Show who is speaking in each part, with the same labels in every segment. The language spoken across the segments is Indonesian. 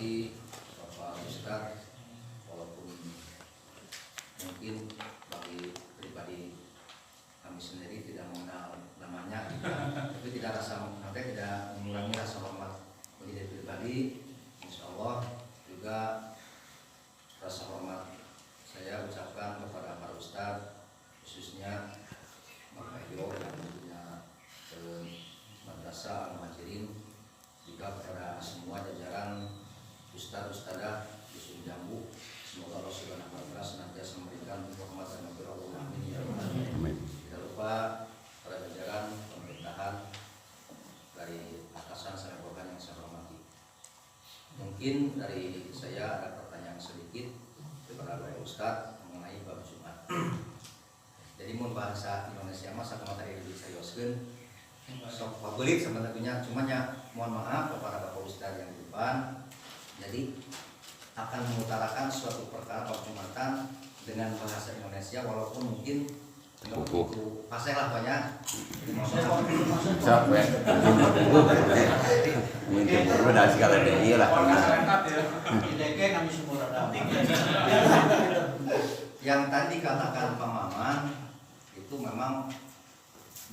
Speaker 1: pribadi Bapak Ustadz, walaupun mungkin bagi pribadi kami sendiri tidak mengenal namanya, tapi tidak mengurangi rasa hormat bagi diri pribadi. Insya Allah juga rasa hormat saya ucapkan kepada para Ustadz, khususnya Bapak Ibu yang punya Madrasah Al-Muhajirin, juga kepada semua jajaran Ustadz-Ustadzah Dusun Jambu. Semoga Allah Subhanahu wa Ta'ala senantiasa memberikan rahmat dan maghfirah. Amin ya rabbal alamin. Tidak lupa para jajaran pemerintahan dari atasan sampai bawahan yang saya hormati. Mungkin dari saya ada pertanyaan sedikit kepada Bapak Ustadz mengenai bab Jumat. Jadi mun bahasa Indonesia mah sakama tadi disayoskeun sok pabelit sama tentunya, cuma ya mohon maaf kepada Bapak Ustadz yang di depan. Jadi akan mengutarakan suatu perkara bab Jumatan dengan bahasa Indonesia, walaupun mungkin itu pasai lah banyak.
Speaker 2: Siap ya. Mungkin berbeda segala dia lah.
Speaker 1: Yang tadi katakan Pak Maman itu memang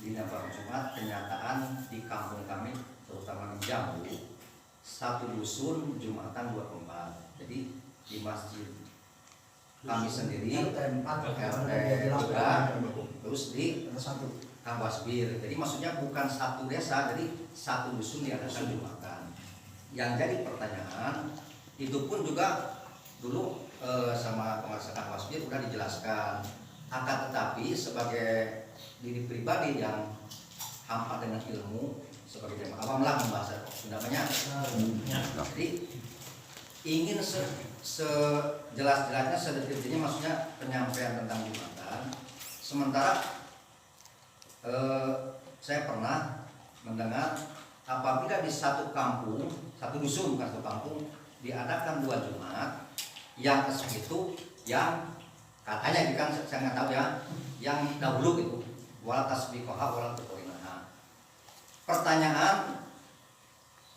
Speaker 1: di bab Jumat, kenyataan di kampung kami terutama di Jambu, satu dusun Jumatan 2 tempat. Jadi di masjid kami sendiri RT 3, terus di Kang Wasbir. Jadi maksudnya bukan satu desa, jadi satu dusun diadakan Jumatan. Yang jadi pertanyaan itu pun juga dulu sama pengarsa Kang Wasbir sudah dijelaskan. Akan tetapi sebagai diri pribadi yang hampa dengan ilmu, sebagai yang awam lah membahas namanya. Jadi ingin sejelas-jelasnya, sedetil-detilnya, maksudnya penyampaian tentang Jumatan. Sementara saya pernah mendengar apabila di satu kampung, satu dusun bukan satu kampung, diadakan 2 Jumat, yang itu yang katanya kan saya nggak tahu ya, yang dahulu itu wala tasbiqoha wala tuqrinaha. Pertanyaan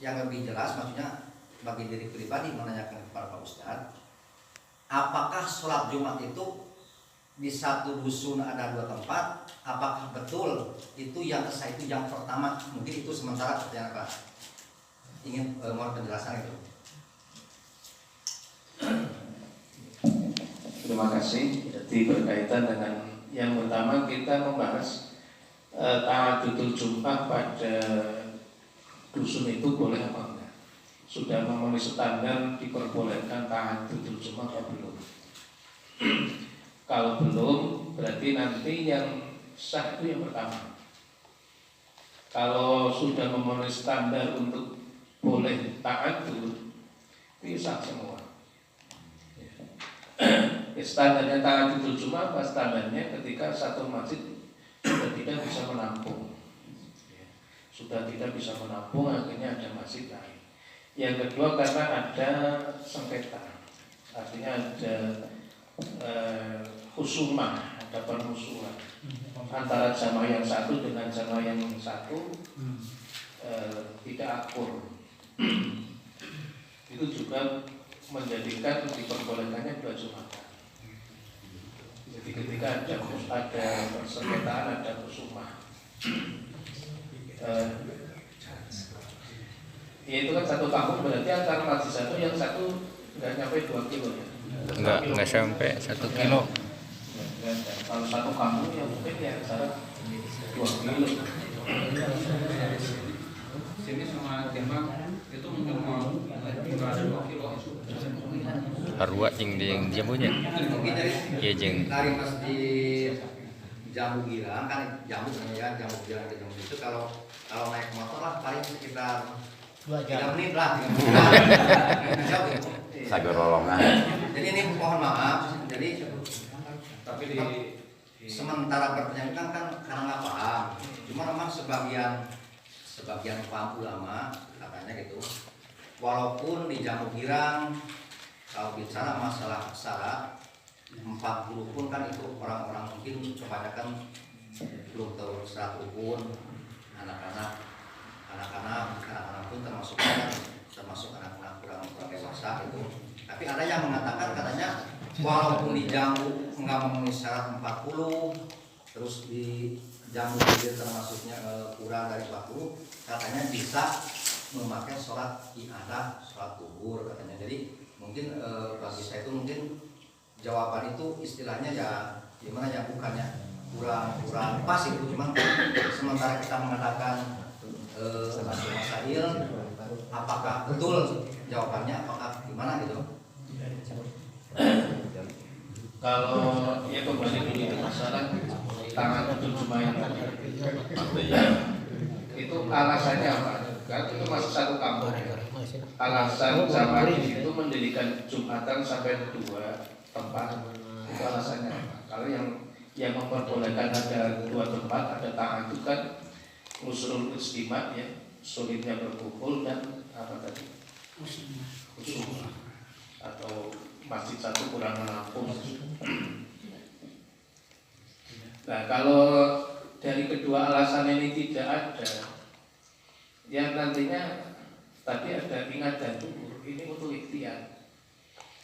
Speaker 1: yang lebih jelas, maksudnya bagi diri pribadi menanyakan kepada Pak Ustadz, apakah sholat Jumat itu di satu dusun ada 2 tempat? Apakah betul itu yang sah itu yang pertama? Mungkin itu sementara pertanyaan Pak. Ingin mohon penjelasan itu.
Speaker 3: Terima kasih. Jadi berkaitan dengan yang pertama, kita membahas tahajudul Jumat pada dusun itu boleh apa enggak? Sudah memenuhi standar diperbolehkan tahajudul Jumat atau belum? Kalau belum, berarti nanti yang sah itu yang pertama. Kalau sudah memenuhi standar untuk boleh tahajud, itu sah semua. Standarnya tahajudul Jumat, standarnya ketika satu masjid sudah tidak bisa menampung, akhirnya ada masjid lain. Yang kedua, karena ada sengketa, artinya ada khusumah, ada permusuhan antara jamaah yang satu dengan jamaah yang satu, tidak akur. Itu juga menjadikan diperbolehkannya 2 Jumatan. Jadi ketika ada persengketaan, ada khusumah, ya itu kan satu kampung, berarti antara masjid satu yang satu nggak sampai 2 kilo ya?
Speaker 4: Nggak sampai 1 kilo.
Speaker 3: Kalau satu kampung ya mungkin ya antara 2 kilo.
Speaker 5: Sini sama Demak itu mungkin mau ada 2 kilo.
Speaker 4: Harua yang jambunya.
Speaker 1: Mungkin
Speaker 4: Iya jeng.
Speaker 1: dari masjid Jambu Girang kan, Jambu ya, Jambu Girang ke Jambu itu kalau naik motor lah paling sekitar 3 menit lah. Jauh ya.
Speaker 2: Sagorolongan.
Speaker 1: Jadi ini mohon maaf, jadi
Speaker 5: Tapi di
Speaker 1: sementara pertanyaan kan karena nggak paham. Cuma memang sebagian paham ulama katanya gitu. Walaupun di Jambu Girang kalau bicara masalah syarat 40 pun kan itu orang-orang mungkin kebanyakan belum tahu syarat rukun, anak-anak pun termasuk anak-anak kurang dewasa kakak itu. Tapi ada yang mengatakan katanya walaupun di jambu nggak memenuhi syarat 40, terus di jambu hilir termasuknya kurang dari 40, katanya bisa memakai sholat iadah, sholat duhur katanya. Jadi mungkin bagi saya itu mungkin jawaban itu istilahnya ya gimana ya, bukannya kurang pas itu, cuman sementara kita mengadakan masail, apakah betul jawabannya, apakah gimana gitu.
Speaker 3: Kalau ya kembali dulu ke masalah tangan Jumain itu alasannya apa? Kan itu masih satu kampung. Alasan zaman itu mendirikan Jumatan sampai 2 tempat. Itu alasannya apa? Kalau yang memperbolehkan ada 2 tempat, ada tangan itu kan usul istimewa ya, sulitnya berkumpul dan apa tadi? Usul atau masjid satu kurang menampung. Nah, kalau dari kedua alasan ini tidak ada, yang nantinya tadi ada ingat dan duhur, ini untuk ikhtiar.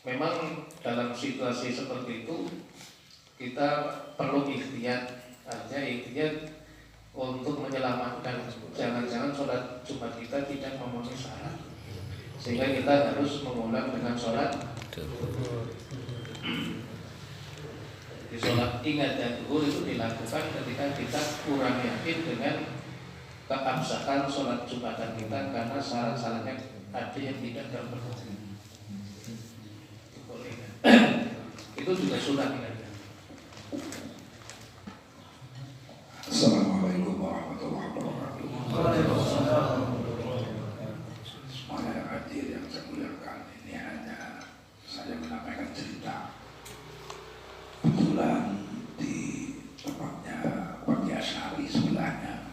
Speaker 3: Memang dalam situasi seperti itu kita perlu ikhtiar, hanya ikhtiar untuk menyelamatkan, jangan-jangan sholat Jumat kita tidak memenuhi syarat, sehingga kita harus mengulang dengan sholat. Di sholat ingat dan duhur itu dilakukan ketika kita kurang yakin dengan keabsahan sholat Jumatan kita karena syarat-syaratnya ada yang tidak terpenuhi. Itu juga sunnah ingat.
Speaker 6: Assalamualaikum warahmatullahi wabarakatuh. Semuanya yang hadir yang saya muliakan, ini hanya saya menyampaikan cerita. Kebetulan di tempatnya Bagi Asyari sebelahnya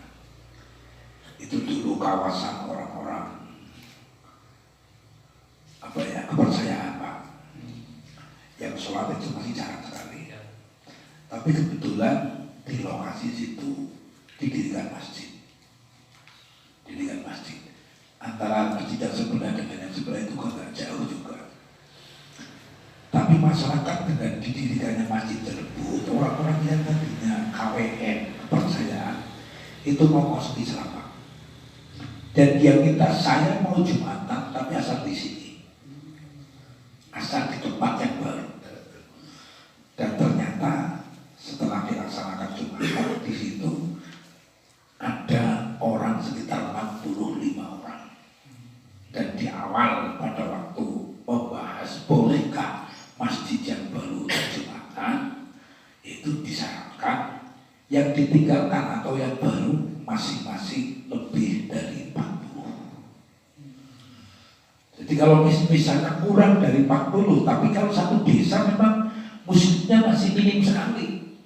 Speaker 6: itu dulu kawasan orang-orang kepercayaan Pak, yang sholat itu masih jarang sekali. Tapi kebetulan di lokasi situ didirikan masjid. Antara masjid yang sebelah dengan yang sebelah itu agak jauh juga. Tapi masyarakat dengan didirikannya masjid tersebut, orang-orang yang tadinya KWN, kepercayaan, itu mau kos di Selama. Dan dia minta, saya mau Jumatan tapi asal di sini, asal di tempat yang baru. Dan ternyata setelah dilaksanakan Jumatan di situ ada orang sekitar 45 orang. Dan di awal pada waktu membahas bolehkah masjid yang baru Jumatan, itu disyaratkan yang ditinggalkan atau yang baru masing-masing lebih dari 40. Jadi kalau misalnya kurang dari 40, tapi kalau satu desa memang muslimnya masih minim sekali.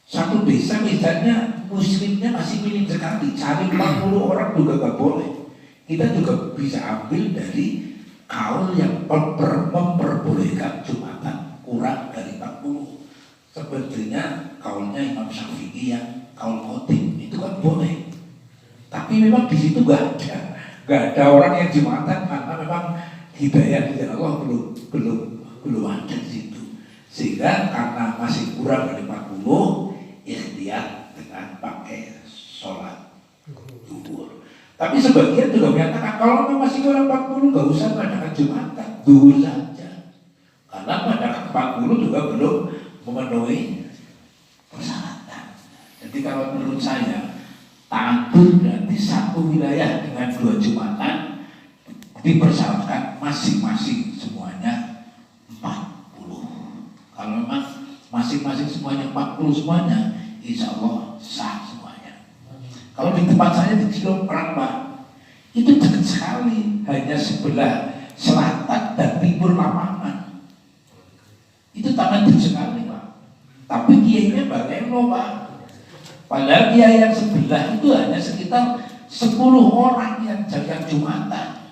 Speaker 6: Satu desa misalnya muslimnya masih minim sekali, cari 40 orang juga gak boleh. Kita juga bisa ambil dari kaul yang memperbolehkan Jumatan kurang dari 40. Sebenarnya kaulnya Imam Syafi'i yang kaul khotib itu kan boleh. Tapi memang di situ gak ada orang yang Jumatan karena memang hidayah dari Allah belum ada di situ. Sehingga karena masih kurang dari 40, ikhtiar dengan pakai sholat duhur. Tapi sebagian juga menyatakan kalau memang masih kurang 40 gak usah mengadakan Jumatan, duhur saja. Karena mengadakan 40 juga belum memenuhi persyaratan. Jadi kalau menurut saya ta'adud berarti satu wilayah dengan 2 Jumatan dipersyaratkan masing-masing semuanya 40. Kalau memang masing-masing semuanya 40 semuanya, insya Allah sah semuanya. Kalau di tempat saya di Cilokrang Pak, itu dekat sekali, hanya sebelah selatan dan timur lapangan. Itu tanah dekat sekali Pak. Tapi kiainya bagaimana Pak? Padahal kiai yang sebelah itu hanya sekitar 10 orang yang jaga Jumatan.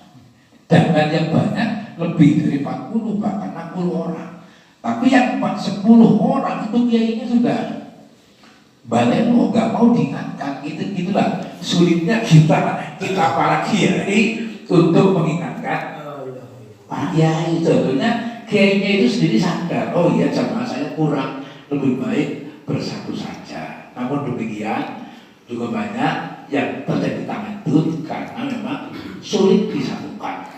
Speaker 6: Dan yang banyak lebih dari 40 bahkan 60 orang. Tapi yang 10 orang itu kiainya sudah balik nggak mau diingatkan. Itulah sulitnya kita para kiai untuk mengingatkan para kiai, contohnya kiainya itu sendiri sadar, oh iya jamaah saya kurang, lebih baik bersatu saja. Namun demikian juga banyak yang terjadi tamadud karena memang sulit disatukan.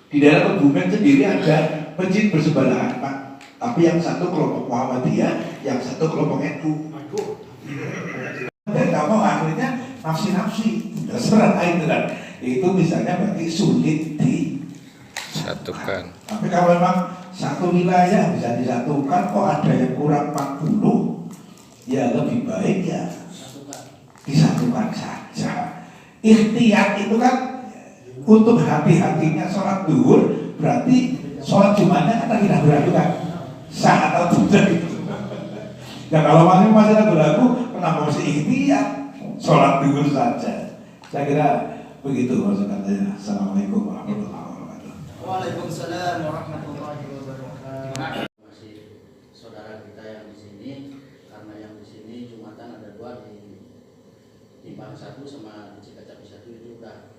Speaker 6: Di daerah Kebumen sendiri ada masjid bersebelahan, Pak. Tapi yang satu kelompok Muhammadiyah, yang satu kelompok NU. Dan kamu akhirnya nafsi-nafsi, terserah itu kan. Itu misalnya berarti sulit disatukan. Tapi kalau memang satu wilayah bisa disatukan, kok ada yang kurang 40, ya lebih baik ya disatukan saja. Ikhtiar itu kan untuk hati-hatinya sholat duhur, berarti sholat Jumatnya kan lagi ragu-ragu kan, sah atau tidak itu. Ya kalau masih ragu-ragu, kenapa mesti ikhtiar sholat duhur saja? Saya kira begitu maksudnya. Assalamualaikum warahmatullahi wabarakatuh.
Speaker 7: Waalaikumsalam warahmatullahi wabarakatuh.
Speaker 8: Masih saudara kita yang di sini, karena yang di sini Jumatan ada 2 di Bang 1 sama di Cikacapi 1 itu udah,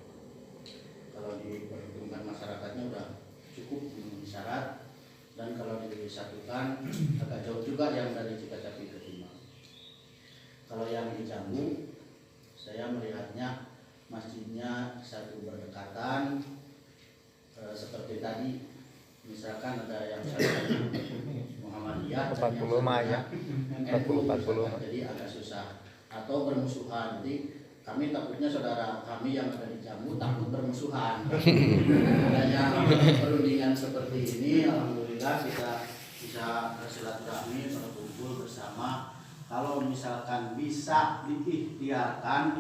Speaker 8: kalau diperhitungkan masyarakatnya udah cukup memenuhi syarat, dan kalau disatukan agak jauh juga yang dari Cikacapi ke Timbang. Kalau yang di Jambu, saya melihatnya masjidnya satu berdekatan, seperti tadi misalkan ada yang Muhammadiyah
Speaker 4: 40 mah ya. 40.
Speaker 8: Jadi agak susah atau bermusuhan. Jadi kami takutnya saudara kami yang ada di Jambu takut bermusuhan. Adanya perundingan seperti ini, alhamdulillah kita bisa bersilaturahmi, berkumpul bersama. Kalau misalkan bisa diikhtiarkan,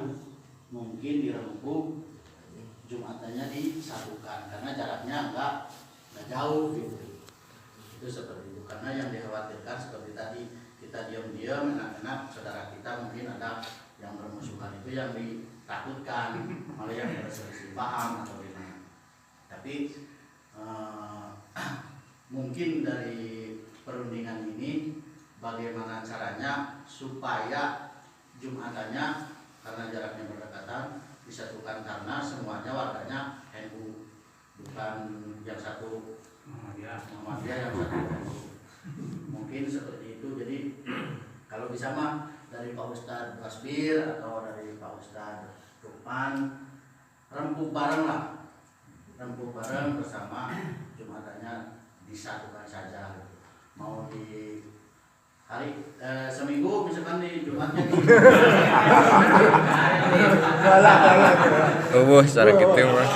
Speaker 8: mungkin direngkuh Jumatannya disatukan karena jaraknya enggak jauh gitu. Itu seperti itu. Karena yang dikhawatirkan seperti tadi, kita diam-diam enak-enak saudara kita mungkin ada yang bermusuhan, itu yang ditakutkan, malah yang berselisih paham atau gimana. Tapi mungkin dari perundingan ini bagaimana caranya supaya Jumatannya karena jaraknya berdekatan disatukan, karena semuanya warganya NU, bukan yang satu Muhammadiyah yang satu NU. Mungkin seperti itu. Jadi kalau bisa mah dari Pak Ustadz Basbir atau dari Pak Ustadz Lukman rempuk bareng lah, rempuk bareng bersama Jumatannya disatukan saja. Mau di hari seminggu misalkan di Jumatnya di
Speaker 4: secara gitu mah.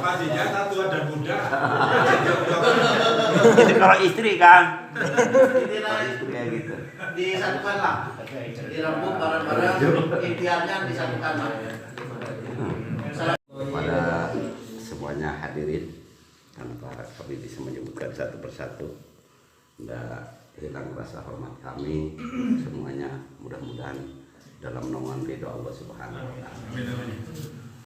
Speaker 9: Masjidnya tua dan muda.
Speaker 2: Itu kalau istri kan.
Speaker 8: istri gitu. Disatukan lah, dirembuk bareng-bareng, ikhtiarnya disatukan lah.
Speaker 2: Kepada semuanya hadirin, tanpa kami bisa menyebutkan satu persatu, tidak hilang rasa hormat kami semuanya. Mudah-mudahan dalam naungan ridho Allah Subhanahu wa Ta'ala.